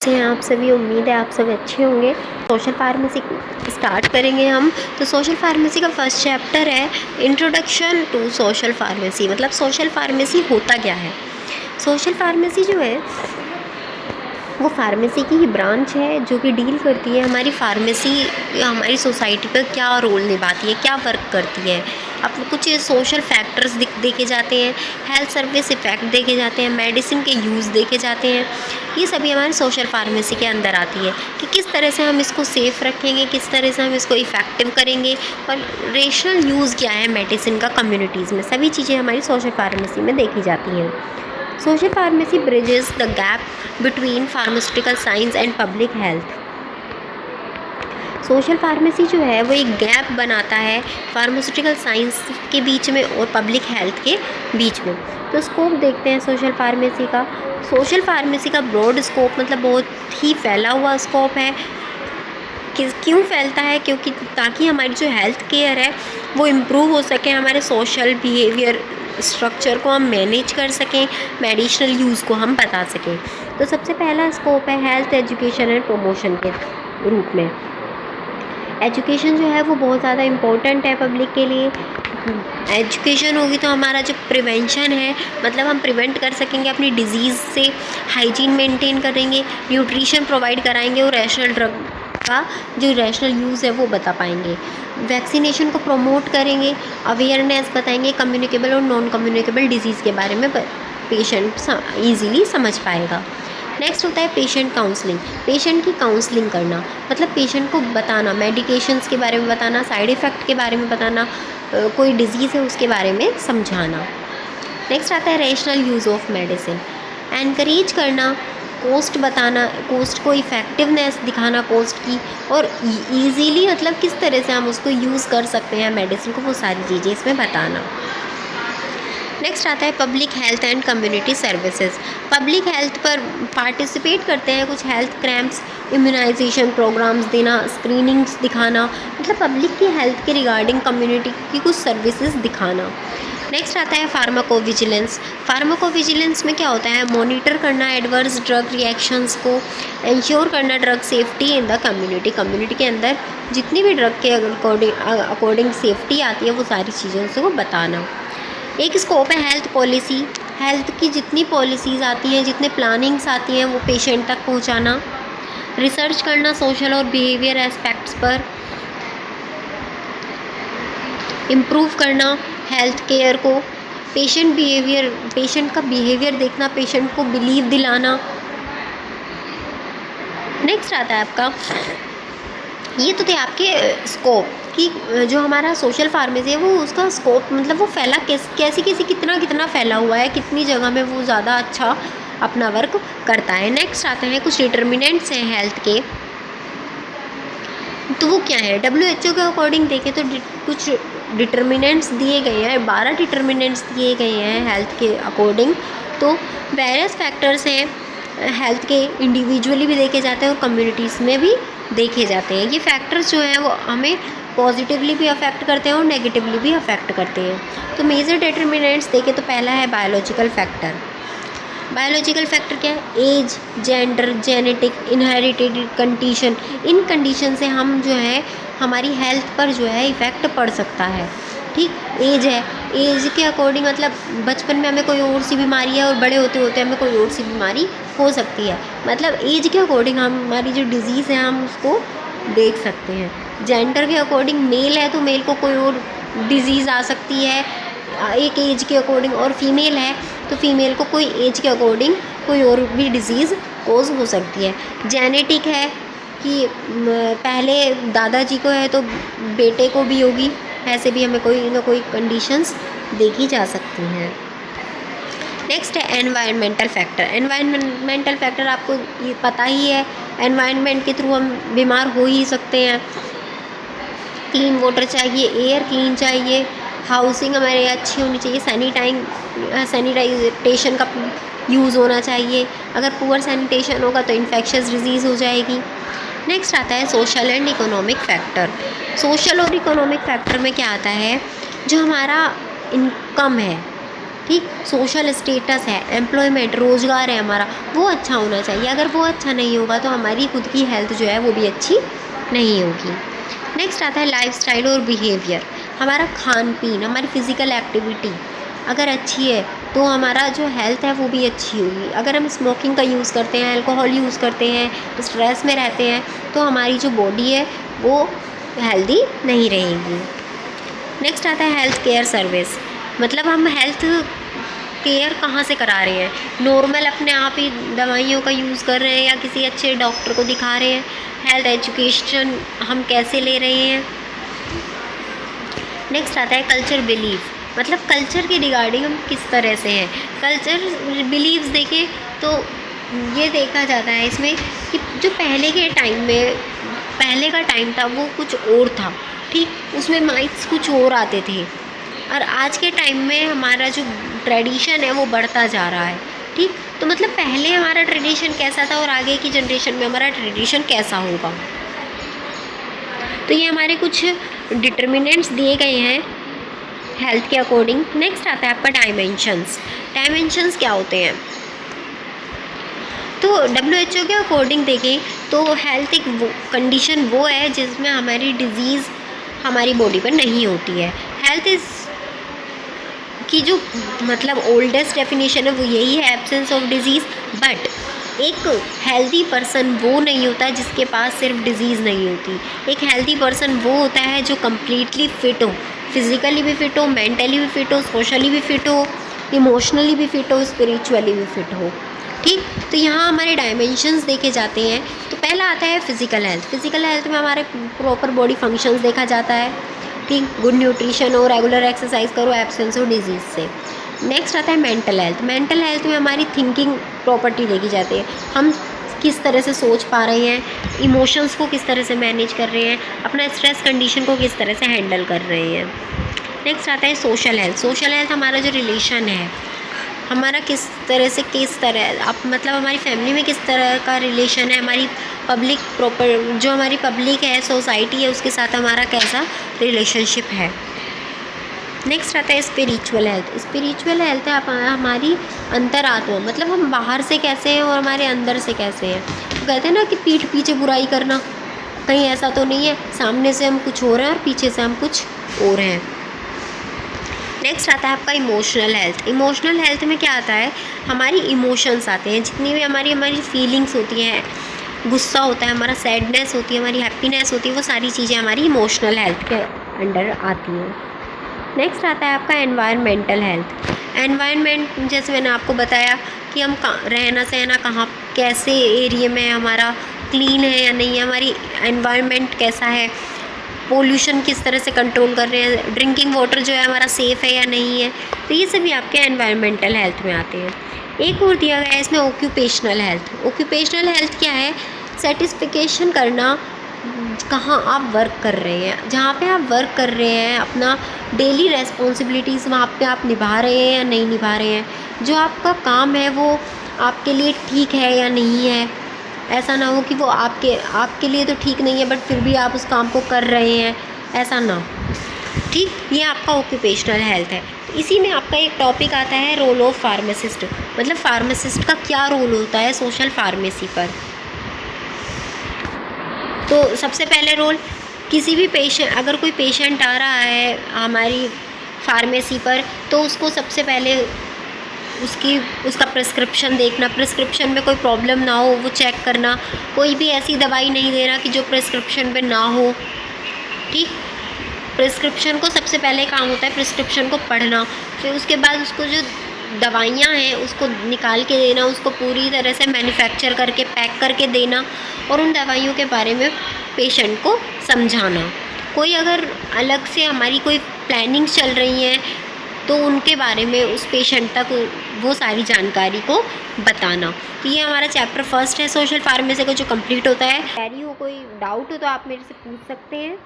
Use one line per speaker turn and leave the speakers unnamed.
से हैं आप सभी। उम्मीद है आप सब अच्छे होंगे। सोशल फार्मेसी स्टार्ट करेंगे हम। तो सोशल फार्मेसी का फर्स्ट चैप्टर है इंट्रोडक्शन टू सोशल फार्मेसी। मतलब सोशल फार्मेसी होता क्या है। सोशल फार्मेसी जो है वो फार्मेसी की ही ब्रांच है जो कि डील करती है हमारी फार्मेसी हमारी सोसाइटी पर क्या रोल निभाती है, क्या वर्क करती है। अब कुछ सोशल फैक्टर्स देखे जाते हैं, हेल्थ सर्विस इफ़ेक्ट देखे जाते हैं, मेडिसिन के यूज़ देखे जाते हैं। ये सभी हमारे सोशल फार्मेसी के अंदर आती है कि किस तरह से हम इसको सेफ़ रखेंगे, किस तरह से हम इसको इफ़ेक्टिव करेंगे और रेशनल यूज़ क्या है मेडिसिन का कम्युनिटीज़ में। सभी चीज़ें हमारी सोशल फार्मेसी में देखी जाती हैं। Social pharmacy bridges the gap between pharmaceutical science and public health. Social pharmacy जो है वो एक गैप बनाता है फार्मास्यूटिकल साइंस के बीच में और पब्लिक हेल्थ के बीच में। तो स्कोप देखते हैं सोशल फार्मेसी का। सोशल फार्मेसी का ब्रॉड स्कोप मतलब बहुत ही फैला हुआ स्कोप है। क्यों फैलता है? क्योंकि ताकि हमारी जो हेल्थ केयर है वो इम्प्रूव हो सके, हमारे सोशल बिहेवियर स्ट्रक्चर को हम मैनेज कर सकें, मेडिसिनल यूज़ को हम बता सकें। तो सबसे पहला स्कोप है हेल्थ एजुकेशन एंड प्रमोशन के रूप में। एजुकेशन जो है वो बहुत ज़्यादा इम्पोर्टेंट है पब्लिक के लिए। एजुकेशन होगी तो हमारा जो प्रिवेंशन है, मतलब हम प्रिवेंट कर सकेंगे अपनी डिजीज़ से, हाइजीन मेंटेन करेंगे, न्यूट्रिशन प्रोवाइड कराएंगे और रैशनल ड्रग का जो रैशनल यूज़ है वो बता पाएंगे। वैक्सीनेशन को प्रमोट करेंगे, अवेयरनेस बताएंगे, कम्युनिकेबल और नॉन कम्युनिकेबल डिजीज़ के बारे में पेशेंट ईजीली समझ पाएगा। नेक्स्ट होता है पेशेंट काउंसलिंग। पेशेंट की काउंसलिंग करना मतलब पेशेंट को बताना, मेडिकेशंस के बारे में बताना, साइड इफ़ेक्ट के बारे में बताना, कोई डिज़ीज़ है उसके बारे में समझाना। नेक्स्ट आता है rational use of medicine. Encourage करना, कॉस्ट बताना, कॉस्ट को इफ़ेक्टिवनेस दिखाना कॉस्ट की, और ईज़िली मतलब किस तरह से हम उसको यूज़ कर सकते हैं मेडिसिन को, वो सारी चीज़ें इसमें बताना। नेक्स्ट आता है public health and community services. Public health पर पार्टिसिपेट करते हैं, कुछ हेल्थ कैंप्स, इम्यूनाइजेशन प्रोग्राम्स देना, स्क्रीनिंग्स दिखाना, मतलब पब्लिक की हेल्थ के रिगार्डिंग कम्युनिटी की कुछ सर्विसेज दिखाना। नेक्स्ट आता है फार्माकोविजिलेंस। फार्माकोविजिलेंस में क्या होता है? मॉनिटर करना एडवर्स ड्रग रिएक्शंस को, इंश्योर करना drug safety in the community. Community के अंदर जितनी भी ड्रग के अकॉर्डिंग सेफ्टी आती है वो सारी चीज़ों से वो बताना। एक स्कोप है हेल्थ पॉलिसी। हेल्थ की जितनी पॉलिसीज़ आती हैं, जितने प्लानिंग्स आती हैं वो पेशेंट तक पहुंचाना। रिसर्च करना सोशल और बिहेवियर एस्पेक्ट्स पर, इम्प्रूव करना हेल्थ केयर को, पेशेंट का बिहेवियर देखना, पेशेंट को बिलीव दिलाना। नेक्स्ट आता है आपका, ये तो थे आपके स्कोप कि जो हमारा सोशल फार्मेसी है वो उसका स्कोप मतलब वो फैला कैसे कितना फैला हुआ है, कितनी जगह में वो ज़्यादा अच्छा अपना वर्क करता है। नेक्स्ट आते हैं कुछ डिटर्मिनेंट्स हैं हेल्थ के। तो वो क्या है? WHO के अकॉर्डिंग देखें तो कुछ डिटर्मिनेंट्स दिए गए हैं, 12 डिटर्मिनेंट्स दिए गए हैं हेल्थ के अकॉर्डिंग। तो वेरियस फैक्टर्स हैं हेल्थ के, इंडिविजुअली भी देखे जाते हैं और कम्युनिटीज़ में भी देखे जाते हैं। ये फैक्टर्स जो हैं वो हमें पॉजिटिवली भी अफेक्ट करते हैं और नेगेटिवली भी अफेक्ट करते हैं। तो मेजर डिटर्मिनेंट्स देखें तो पहला है बायोलॉजिकल फैक्टर। बायोलॉजिकल फैक्टर क्या है? Age, gender, genetic, inherited condition. इन कंडीशन से हम जो है हमारी हेल्थ पर जो है इफ़ेक्ट पड़ सकता है। ठीक, एज है, एज के अकॉर्डिंग मतलब बचपन में हमें कोई और सी बीमारी है और बड़े होते होते हमें कोई और सी बीमारी हो सकती है। मतलब एज के अकॉर्डिंग हमारी जो डिज़ीज़ है हम उसको देख सकते हैं। जेंडर के अकॉर्डिंग मेल है तो मेल को कोई और डिज़ीज़ आ सकती है एक एज के अकॉर्डिंग, और फीमेल है तो फीमेल को कोई एज के अकॉर्डिंग कोई और भी डिज़ीज़ कोज हो सकती है। जेनेटिक है कि पहले दादाजी को है तो बेटे को भी होगी, ऐसे भी हमें कोई ना कोई कंडीशंस देखी जा सकती हैं। नेक्स्ट है एनवायरमेंटल फैक्टर। एनवायरमेंटल फैक्टर आपको ये पता ही है, एनवायरनमेंट के थ्रू हम बीमार हो ही सकते हैं। क्लीन वाटर चाहिए, एयर क्लीन चाहिए, हाउसिंग हमारे अच्छी होनी चाहिए, सैनिटाइजेशन का यूज़ होना चाहिए। अगर पुअर सैनिटेशन होगा तो इन्फेक्शस डिजीज़ हो जाएगी। नेक्स्ट आता है social and economic factor. Social और इकोनॉमिक फैक्टर में क्या आता है? जो हमारा इनकम है, ठीक, सोशल स्टेटस है, एम्प्लॉयमेंट, रोज़गार है हमारा, वो अच्छा होना चाहिए। अगर वो अच्छा नहीं होगा तो हमारी खुद की हेल्थ जो है वो भी अच्छी नहीं होगी। नेक्स्ट आता है लाइफस्टाइल और बिहेवियर। हमारा खान पीन, हमारी फ़िज़िकल एक्टिविटी अगर अच्छी है तो हमारा जो हेल्थ है वो भी अच्छी होगी। अगर हम स्मोकिंग का यूज़ करते हैं, अल्कोहल यूज़ करते हैं, स्ट्रेस में रहते हैं, तो हमारी जो बॉडी है वो हेल्दी नहीं रहेगी। नेक्स्ट आता है हेल्थ केयर सर्विस, मतलब हम हेल्थ केयर कहाँ से करा रहे हैं, नॉर्मल अपने आप ही दवाइयों का यूज़ कर रहे हैं या किसी अच्छे डॉक्टर को दिखा रहे हैं। हेल्थ एजुकेशन हम कैसे ले रहे हैं। नेक्स्ट आता है कल्चर बिलीफ, मतलब कल्चर के रिगार्डिंग हम किस तरह से हैं। कल्चर बिलीव्स देखें तो ये देखा जाता है इसमें कि जो पहले के टाइम में, पहले का टाइम था वो कुछ और था, ठीक, उसमें माइट्स कुछ और आते थे, और आज के टाइम में हमारा जो ट्रेडिशन है वो बढ़ता जा रहा है। ठीक, तो मतलब पहले हमारा ट्रेडिशन कैसा था और आगे की जनरेशन में हमारा ट्रेडिशन कैसा होगा। तो ये हमारे कुछ डिटर्मिनेंट्स दिए गए हैं हेल्थ के अकॉर्डिंग। नेक्स्ट आता है आपका डायमेंशंस। डायमेंशंस क्या होते हैं, तो WHO के अकॉर्डिंग देखें तो हेल्थ एक कंडीशन वो है जिसमें हमारी डिजीज़ हमारी बॉडी पर नहीं होती है। हेल्थ इज़ की जो मतलब ओल्डेस्ट डेफिनेशन है वो यही है, एब्सेंस ऑफ डिजीज़। बट एक हेल्दी पर्सन वो नहीं होता जिसके पास सिर्फ डिजीज़ नहीं होती। एक हेल्दी पर्सन वो होता है जो कम्प्लीटली फ़िट हो, फिज़िकली भी फ़िट हो, मेंटली भी फ़िट हो, सोशली भी फ़िट हो, इमोशनली भी फ़िट हो, स्पिरिचुअली भी फ़िट हो। ठीक, तो यहाँ हमारे डायमेंशंस देखे जाते हैं। तो पहला आता है फ़िज़िकल हेल्थ। फ़िज़िकल हेल्थ में हमारे प्रॉपर बॉडी फंक्शंस देखा जाता है, ठीक, गुड न्यूट्रिशन हो, रेगुलर एक्सरसाइज करो, एब्सेंस हो डिजीज़ से। नेक्स्ट आता है मेंटल हेल्थ। मेंटल हेल्थ में हमारी थिंकिंग प्रॉपर्टी देखी जाती है, हम किस तरह से सोच पा रहे हैं, इमोशंस को किस तरह से मैनेज कर रहे हैं, अपना स्ट्रेस कंडीशन को किस तरह से हैंडल कर रहे हैं। नेक्स्ट आता है सोशल हेल्थ। सोशल हेल्थ हमारा जो रिलेशन है, हमारा किस तरह आप मतलब हमारी फैमिली में किस तरह का रिलेशन है, हमारी पब्लिक प्रॉपर जो हमारी पब्लिक है, सोसाइटी है, उसके साथ हमारा कैसा रिलेशनशिप है। नेक्स्ट आता है स्पिरिचुअल हेल्थ। स्पिरिचुअल हेल्थ है हमारी अंतरात्मा, मतलब हम बाहर से कैसे हैं और हमारे अंदर से कैसे हैं। तो कहते हैं ना कि पीठ पीछे बुराई करना, कहीं ऐसा तो नहीं है, सामने से हम कुछ और हैं और पीछे से हम कुछ और हैं। नेक्स्ट आता है आपका इमोशनल हेल्थ। इमोशनल हेल्थ में क्या आता है, हमारी इमोशंस आते हैं, जितनी भी हमारी फीलिंग्स होती हैं, गुस्सा होता है हमारा, सैडनेस होती है हमारी, हैप्पीनेस होती है, वो सारी चीज़ें हमारी इमोशनल हेल्थ के अंडर आती हैं। नेक्स्ट आता है आपका एनवायरमेंटल हेल्थ। एनवायरनमेंट जैसे मैंने आपको बताया कि हम रहना सहना कहाँ कैसे एरिया में हमारा क्लीन है या नहीं है, हमारी एनवायरनमेंट कैसा है, पोल्यूशन किस तरह से कंट्रोल कर रहे हैं, ड्रिंकिंग वाटर जो है हमारा सेफ़ है या नहीं है। तो ये सभी आपके एनवायरमेंटल हेल्थ में आते हैं। एक और दिया गया है इसमें ऑक्यूपेशनल हेल्थ। ऑक्यूपेशनल हेल्थ क्या है, सेटिस्फिकेशन करना कहाँ आप वर्क कर रहे हैं, जहाँ पे आप वर्क कर रहे हैं अपना डेली रेस्पॉन्सिबिलिटीज़ वहाँ पे आप निभा रहे हैं या नहीं निभा रहे हैं, जो आपका काम है वो आपके लिए ठीक है या नहीं है। ऐसा ना हो कि वो आपके लिए तो ठीक नहीं है बट फिर भी आप उस काम को कर रहे हैं, ऐसा ना हो। ठीक, ये आपका ऑक्यूपेशनल हेल्थ है। इसी में आपका एक टॉपिक आता है रोल ऑफ फार्मासिस्ट, मतलब फार्मासिस्ट का क्या रोल होता है सोशल फार्मेसी पर। तो सबसे पहले रोल, किसी भी पेशेंट, अगर कोई पेशेंट आ रहा है हमारी फार्मेसी पर तो उसको सबसे पहले उसका प्रिस्क्रिप्शन देखना, प्रिस्क्रिप्शन में कोई प्रॉब्लम ना हो वो चेक करना, कोई भी ऐसी दवाई नहीं देना कि जो प्रिस्क्रिप्शन पे ना हो। ठीक, प्रिस्क्रिप्शन को सबसे पहले काम होता है प्रिस्क्रिप्शन को पढ़ना, फिर उसके बाद उसको जो दवाइयाँ हैं उसको निकाल के देना, उसको पूरी तरह से मैन्युफैक्चर करके पैक करके देना और उन दवाइयों के बारे में पेशेंट को समझाना। कोई अगर अलग से हमारी कोई प्लानिंग चल रही है तो उनके बारे में उस पेशेंट तक वो सारी जानकारी को बताना। तो ये हमारा चैप्टर फर्स्ट है सोशल फार्मेसी का जो कंप्लीट होता है। कोई डाउट हो तो आप मेरे से पूछ सकते हैं।